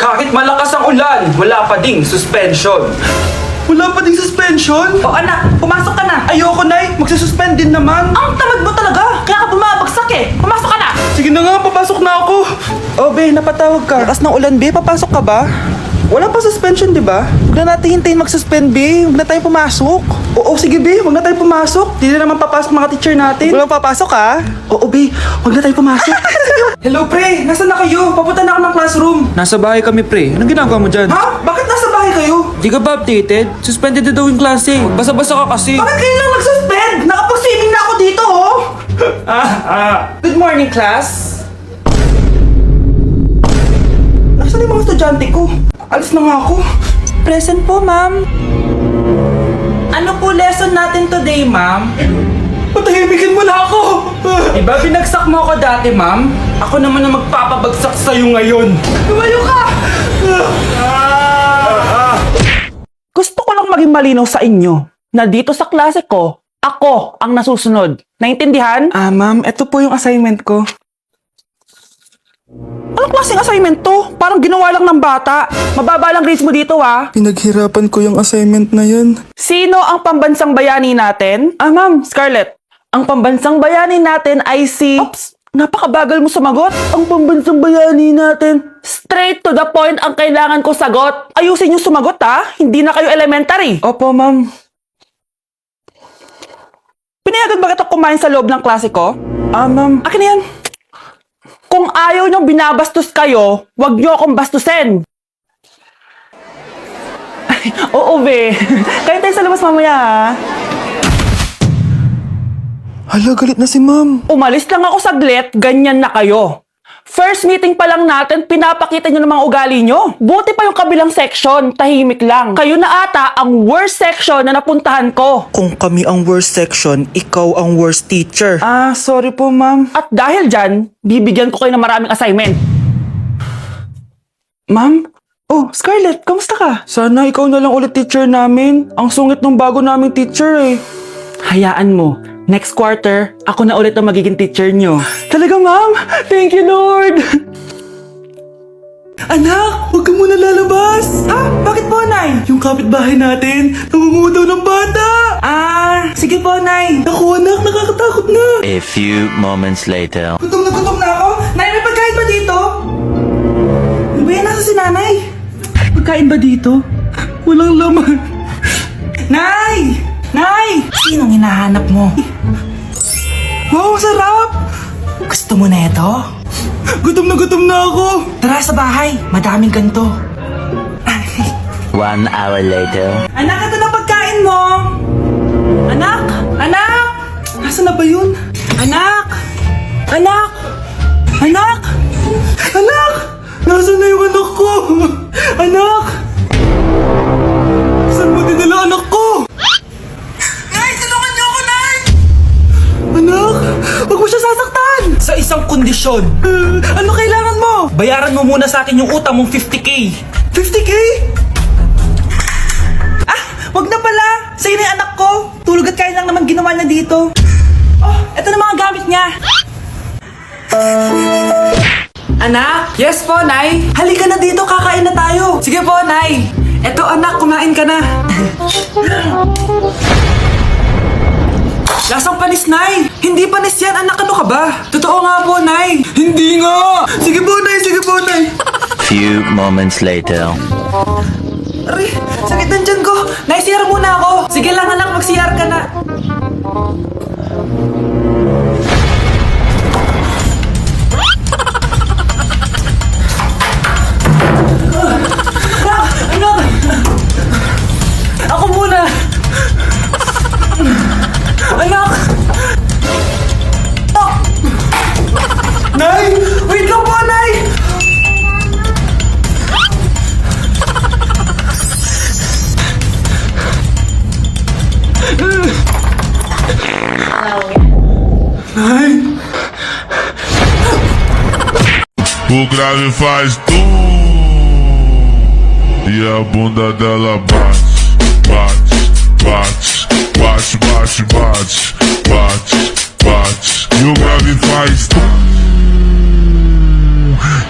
Kahit malakas ang ulan, wala pa ding suspension. Wala pa ding suspension? O anak, pumasok ka na. Ayoko, Nay. Magsususpend din naman. Ang tamad mo talaga. Kaya ka bumabagsak eh. Pumasok ka na. Sige na nga, papasok na ako. Oh, be, napatawag ka. Lakas ng ulan, be. Papasok ka ba? Wala pa suspension, di ba? Huwag na natin hintayin mag-suspend, be. Huwag na tayo pumasok. Oo, sige, be. Huwag na tayo pumasok. Hindi na naman papasok mga teacher natin. Wala papasok, ha? Oo, be. Huwag na tayo pumasok. Hello, pre. Nasaan na kayo? Papunta na ako ng classroom. Nasa bahay kami, pre. Anong ginagawa mo dyan? Ha? Bakit nasa bahay kayo? Di ka ba updated? Suspended na daw yung klase. Basa-basa ka kasi. Bakit kayo lang nag-suspend? Nakapag-swimming na ako dito, oh. Good morning, class. Nasaan yung mga estudyante ko? Alis na nga ako. Present po, ma'am. Ano po lesson natin today, ma'am? Patahimikin mo na ako. Diba binagsak mo ako dati, ma'am? Ako naman ang magpapabagsak sa'yo ngayon. Lumayo ka. Gusto ko lang maging malinaw sa inyo na dito sa klase ko, ako ang nasusunod. Naintindihan? Ma'am, ito po yung assignment ko. Anong klaseng assignment to? Parang ginawa lang ng bata. Mababa lang grades mo dito, ha? Pinaghirapan ko yung assignment na yun. Sino ang pambansang bayani natin? Ma'am, Scarlett. Ang pambansang bayani natin ay si... Oops! Napakabagal mo sumagot. Ang pambansang bayani natin. Straight to the point ang kailangan ko sagot. Ayusin yung sumagot, ha? Hindi na kayo elementary. Opo, ma'am. Pinayagan ba kita kumain sa loob ng klase ko? Ma'am. Akin na yan. Kung ayaw niyong binabastos kayo, wag niyo akong bastusin. Ay, oo, be. Kain tayo sa labas mamaya, ha? Hala, galit na si ma'am. Umalis lang ako saglit, ganyan na kayo. First meeting pa lang natin, pinapakita nyo ng mga ugali nyo. Buti pa yung kabilang section, tahimik lang. Kayo na ata ang worst section na napuntahan ko. Kung kami ang worst section, ikaw ang worst teacher. Sorry po, ma'am. At dahil dyan, bibigyan ko kayo ng maraming assignment. Ma'am? Oh, Scarlett, kamusta ka? Sana ikaw na lang ulit teacher namin. Ang sungit ng bago naming teacher eh. Hayaan mo, next quarter, ako na ulit ang magiging teacher nyo. Talaga, ma'am? Thank you, Lord! Anak, huwag ka muna lalabas! Bakit po, Nay? Yung kapitbahay natin, namumutaw ng bata! Sige po, Nay. Ako, anak, nakakatakot na! A few moments later. Gutom na ako! Nay, may pagkain ba dito? Ano ba yan? Nasa si nanay? Pagkain ba dito? Walang laman. Nay! Nay! Sinong hinahanap mo? Wow, sarap! Gusto mo na ito? Gutom na ako! Tara sa bahay, madaming ganito. 1 hour later. Anak, ito na pagkain mo! Anak! Anak! Nasaan na ba yun? Anak! Anak! Anak! Anak! Nasaan na yung anak ko? Anak! Saan mo dinala anak ko? Nay, tulungan niyo ako, Nay! Anak! Huwag mo siya sasaktan! Sa isang kondisyon, Ano kailangan mo? bayaran mo muna sa akin yung utang mong 50K. 50K? Wag na pala! Sa'yo na yung anak ko! Tulog at kain lang naman ginawa niya dito. Oh, eto na mga gamit niya. Anak? Yes po, Nay? Halika na dito, kakain na tayo. Sige po, Nay. Eto anak, kumain ka na. Lasang panis, Nay. Hindi panis yan, anak. Ano ka ba? Totoo nga po, Nay. Hindi nga! Sige po, Nay! Sige po, Nay! Few moments later. Aray, sakit ng tiyan ko. Nay, CR muna ako. Sige lang, anak, mag-CR ka na. Anak! Ako muna! Anak! Oh! Nay! Wait lang po, Nay! Nay! O grave faz tu e a bunda dela bate, bate, bate, bate, bate, bate, bate, bate. E o grave faz tu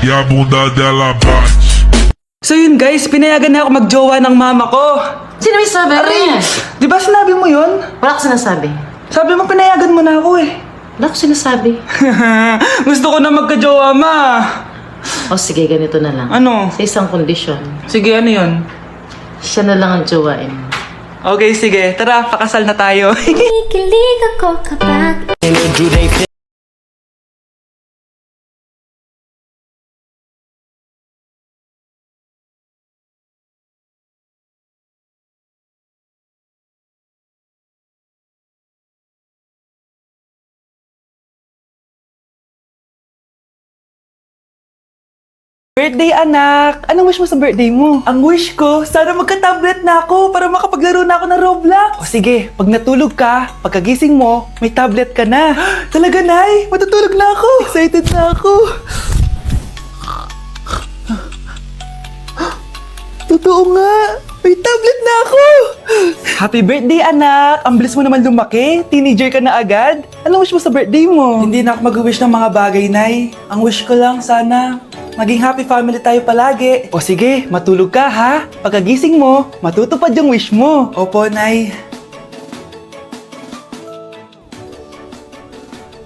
e a bunda dela bate. So yun guys, pinayagan na ako magjowa ng mama ko. Sino may sabi? Di ba sinabi mo yun? Wala ko sinasabi. Sabi mo pinayagan mo na ako eh. Wala ko sinasabi. Gusto ko na magkajowa, ma. O sige, ganito na lang. Ano? Sa isang kondisyon, Sige, ano yun? siya na lang ang jowain mo. Okay, sige. Tara, pakasal na tayo. Kikilig ako kapag Birthday anak! Anong wish mo sa birthday mo? Ang wish ko, sana magka-tablet na ako para makapaglaro na ako ng Roblox. O sige, pag natulog ka, pagkagising mo, may tablet ka na. Talaga, Nay? Matutulog na ako. Excited na ako. Totoo nga. May tablet na ako. Happy birthday, anak. Ang bilis mo naman lumaki. Teenager ka na agad. Anong wish mo sa birthday mo? Hindi na ako mag-wish ng mga bagay, Nay. Ang wish ko lang, sana maging happy family tayo palagi. O sige, matulog ka ha. Pagkagising mo, matutupad yung wish mo. Opo, Nay.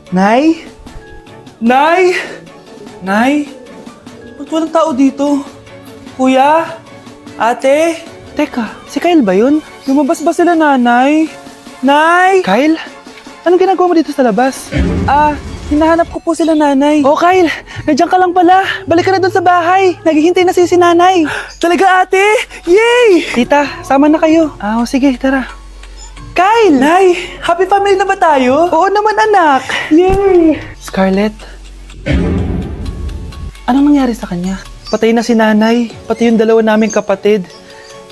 Nay? Nay? Nay? Ba't walang tao dito? Kuya? Ate? Teka, si Kyle ba yun? Lumabas ba sila, nanay? Nay? Kyle? Anong ginagawa mo dito sa labas? Hinahanap ko po sila, nanay. Oh, Kyle, nandiyan ka lang pala. Balik ka na doon sa bahay. Naghihintay na si nanay. Talaga, ate? Yay! Tita, sama na kayo. Sige, tara. Kyle! Nay, happy family na ba tayo? Oo naman, anak. Yay! Scarlett, anong nangyari sa kanya? Patay na si nanay, pati yung dalawa naming kapatid.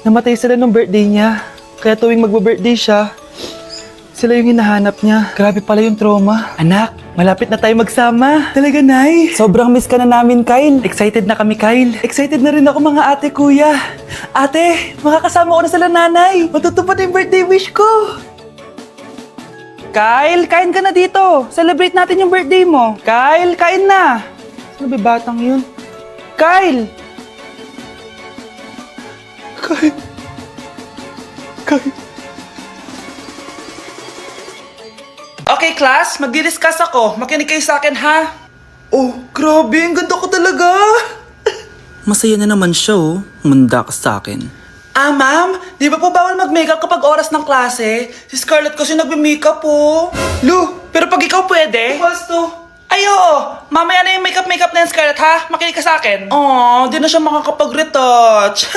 Namatay sila nung birthday niya. Kaya tuwing magbo-birthday siya, sila yung hinahanap niya. Grabe pala yung trauma. Anak, malapit na tayo magsama. Talaga, Nay. Sobrang miss ka na namin, Kyle. Excited na kami, Kyle. Excited na rin ako, mga ate, kuya. Ate, makakasama ko na sila, nanay. Matutupad yung birthday wish ko. Kyle, kain ka na dito. Celebrate natin yung birthday mo. Kyle, kain na. Sino ba batang yun? Kyle! Kyle. Okay, class. Magdi-discuss ako. Makinig kayo sa akin, ha? Oh, grabe, ang ganda ko talaga. Masaya na naman siya, oh. Manda ka sa akin. Ma'am, di ba po bawal mag-makeup kapag oras ng klase? Si Scarlett kasi nagbe-makeup po. Lu, pero pag ikaw pwede. Basto. Ay, oo. Mamaya na yung makeup na yan, Scarlett, ha? Makinig ka sa akin. Oh, di na siya makakapag-retouch.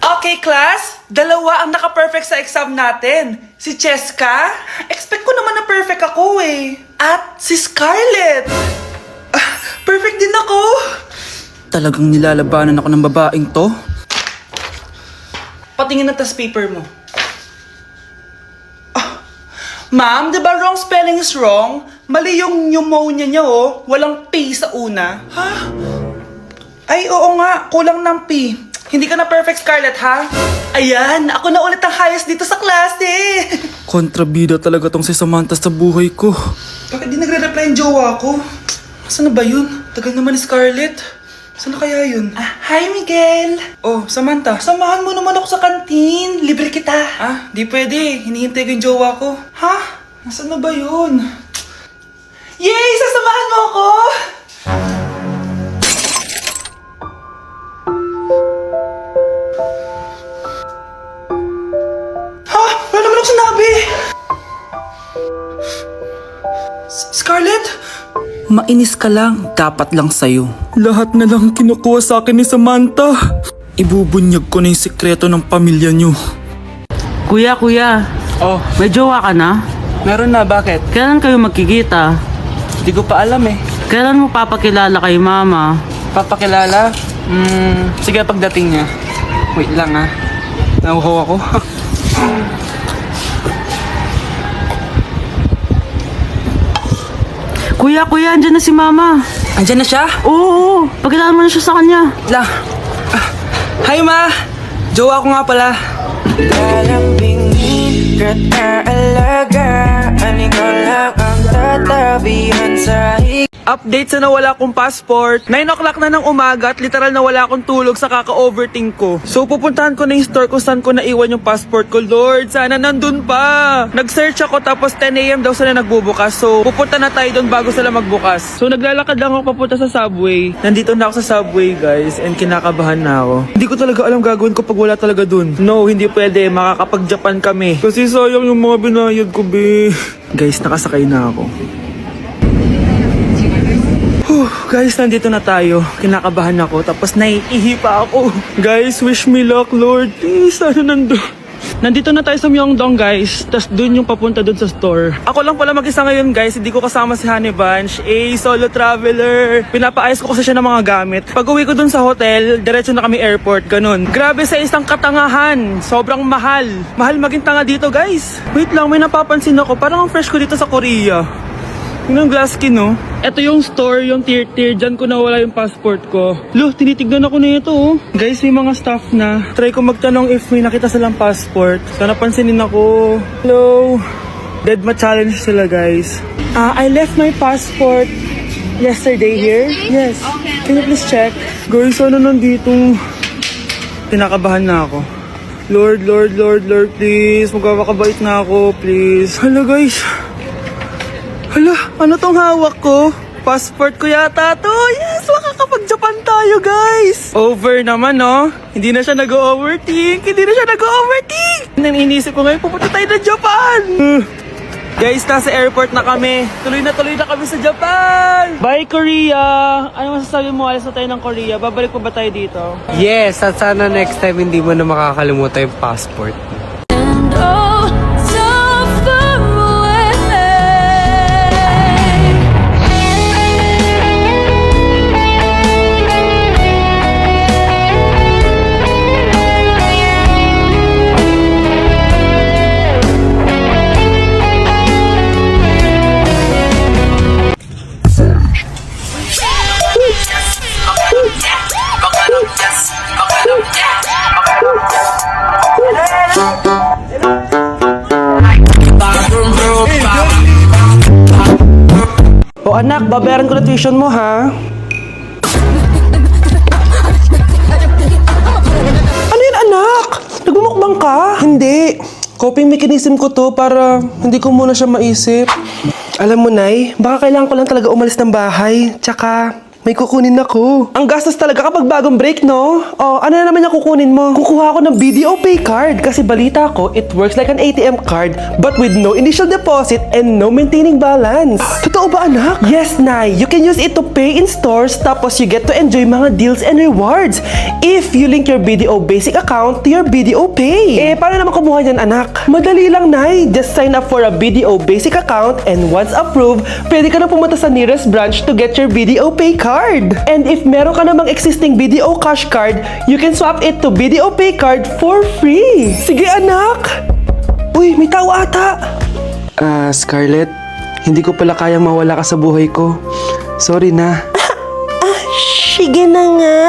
Okay, class. Dalawa ang naka-perfect sa exam natin. Si Cheska. Expect ko naman na perfect ako eh. At si Scarlett. Perfect din ako. Talagang nilalabanan ako ng babaeng to? Patingin na tas paper mo. Ma'am, di ba wrong spelling is wrong? Mali yung pneumonia niya, oh. Walang P sa una. Ha? Ay, oo nga. Kulang ng P. Hindi ka na perfect, Scarlett, ha? Ayan, ako na ulit ang highest dito sa klase. Kontrabida talaga tong si Samantha sa buhay ko. Bakit di nagre-reply yung jowa ko? Saan na ba yun? Tagal naman ni Scarlett. Saan na kaya yun? Hi, Miguel! Oh, Samantha, samahan mo naman ako sa kantin. Libre kita. Di pwede. Hinihintay ko yung jowa ko. Ha? Nasaan na ba yun? Yay! Sasamahan mo ako! Ha? Wala naman ako sinabi! Scarlett? Mainis ka lang, dapat lang sa'yo. Lahat na lang kinukuha sa akin ni Samantha. Ibubunyag ko na yung sikreto ng pamilya niyo. Kuya, Oh, may jowa ka na? meron na, bakit? Kailan kayo magkikita? Hindi ko pa alam eh. Kailan mo papakilala kay mama? Papakilala? Sige pagdating niya. Wait lang ah. Nauhaw ako. Kuya, andyan na si mama. Andyan na siya? Oo, pakilala mo na siya sa kanya. La. Hi ma! Jowa ko nga pala. Lalambingin ka't aalagaan, ikaw lang ang tatabihan sa hig. Update sa nawala kong passport. 9 o'clock na ng umaga at literal na wala akong tulog sa kaka-overthink ko. So pupuntahan ko na yung store kung saan ko naiwan yung passport ko. Lord, sana nandun pa. Nag-search ako tapos 10 a.m. daw sila nagbubukas. So pupunta na tayo doon bago sila magbukas. So naglalakad lang ako papunta sa subway. Nandito na ako sa subway guys and kinakabahan na ako. Hindi ko talaga alam gagawin ko pag wala talaga dun. No, hindi pwede. Makakapag-Japan kami. Kasi sayang yung mga binayad ko, be. Guys, nakasakay na ako. Guys, nandito na tayo. Kinakabahan ako. Tapos naiihi pa ako. Guys, wish me luck, Lord. Please, sana nandun. Nandito na tayo sa Myeongdong, guys. Tapos dun yung papunta dun sa store. Ako lang pala mag-isa ngayon, guys. Hindi ko kasama si Honey Bunch. Solo traveler. Pinapaayos ko kasi siya ng mga gamit. Pag uwi ko dun sa hotel, diretso na kami airport. Ganun. Grabe sa isang katangahan. Sobrang mahal. Mahal maging tanga dito, guys. Wait lang, may napapansin ako. Parang ang fresh ko dito sa Korea. Yung glass skin, no? Ito yung store, yung tier. Diyan ko nawala yung passport ko. Lo, tinitignan ako na ito, oh. Guys, may mga staff na. Try ko magtanong if may nakita silang passport. Sana pansinin ako. Hello? Deadma challenge sila, guys. I left my passport yesterday here. Yes. Can you please check? Guys, ano nandito? Tinakabahan na ako. Lord, please. Magkakabait na ako, please. Hello, guys. Hala, ano tong hawak ko? Passport ko yata to. Yes, makakapag-Japan tayo, guys. Over naman, no? Hindi na siya nag-overthink. Inisip ko ngayon, pupunta tayo na Japan. Guys, nasa airport na kami. Tuloy na kami sa Japan. Bye, Korea. Ano masasabi mo? Alis na tayo ng Korea. Babalik pa ba tayo dito? Yes, at sana next time hindi mo na makakalimutan yung passport. O anak, babayaran ko na tuition mo, ha? Ano yun, anak? Nagmumukbang ka? Hindi. Coping mechanism ko to para hindi ko muna siya maisip. Alam mo, Nay, baka kailangan ko lang talaga umalis ng bahay. Tsaka, may kukunin ako. Ang gastos talaga kapag bagong break, no? O, ano na naman yung kukunin mo? Kukuha ako ng BDO Pay card kasi balita ko, it works like an ATM card but with no initial deposit and no maintaining balance. Totoo ba, anak? Yes, Nay. You can use it to pay in stores tapos you get to enjoy mga deals and rewards if you link your BDO Basic account to your BDO Pay. Paano naman kumuha yan, anak? Madali lang, Nay. Just sign up for a BDO Basic account and once approved, pwede ka na pumunta sa nearest branch to get your BDO Pay card. And if meron ka namang existing BDO Cash card, you can swap it to BDO Pay card for free. Sige, anak! Uy, may tao ata! Scarlett, hindi ko pala kayang mawala ka sa buhay ko. Sorry na. Sige na nga.